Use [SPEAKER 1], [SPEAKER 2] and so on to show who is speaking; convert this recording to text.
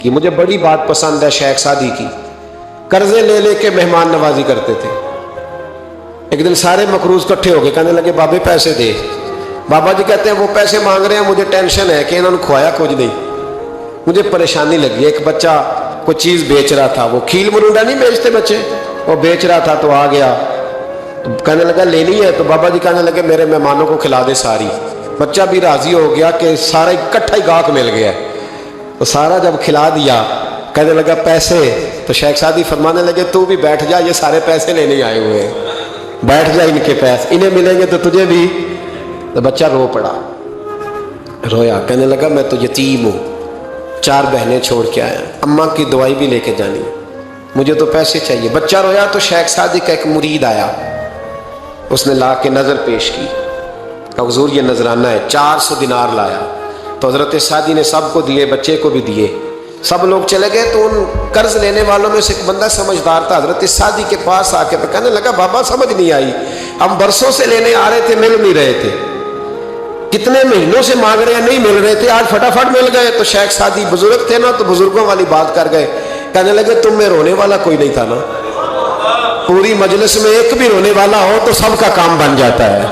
[SPEAKER 1] کی. مجھے بڑی بات پسند ہے شیخ سعدی کی. قرضے لے لے کے مہمان نوازی کرتے تھے. ایک دن سارے مقروض کٹھے ہو گئے, کہنے لگے بابے پیسے دے. بابا جی کہتے ہیں وہ پیسے مانگ رہے ہیں, مجھے ٹینشن ہے کہ انہوں نے کھوایا کچھ نہیں, مجھے پریشانی لگی. ایک بچہ کوئی چیز بیچ رہا تھا, وہ کھیل مرونڈا نہیں بیچتے بچے, وہ بیچ رہا تھا تو آ گیا, تو کہنے لگا لینی ہے, تو بابا جی کہنے لگے میرے مہمانوں کو کھلا دے ساری. بچہ بھی راضی ہو گیا کہ سارا اکٹھا ہی گاہک مل گیا, تو سارا جب کھلا دیا کہنے لگا پیسے. تو شیخ سعدی فرمانے لگے تو بھی بیٹھ جا, یہ سارے پیسے لینے آئے ہوئے ہیں, بیٹھ جا, ان کے پیسے انہیں ملیں گے تو تجھے بھی. تو بچہ رو پڑا, رویا, کہنے لگا میں تو یتیم ہوں, 4 بہنیں چھوڑ کے آیا, اماں کی دوائی بھی لے کے جانی, مجھے تو پیسے چاہیے. بچہ رویا تو شیخ سعدی کا ایک مرید آیا, اس نے لا کے نظر پیش کی, کہ حضور یہ نذرانہ ہے. 400 دینار لایا, تو حضرت سعدی نے سب کو دیے, بچے کو بھی دیے. سب لوگ چلے گئے تو ان قرض لینے والوں میں سے ایک بندہ سمجھدار تھا, حضرت سعدی کے پاس آ کے کہنے لگا بابا سمجھ نہیں آئی, ہم برسوں سے لینے آ رہے تھے, مل نہیں رہے تھے, کتنے مہینوں سے مانگ رہے ہیں نہیں مل رہے تھے, آج فٹافٹ مل گئے. تو شیخ سعدی بزرگ تھے نا, تو بزرگوں والی بات کر گئے, کہنے لگے تم میں رونے والا کوئی نہیں تھا نا, پوری مجلس میں ایک بھی رونے والا ہو تو سب کا کام بن جاتا ہے.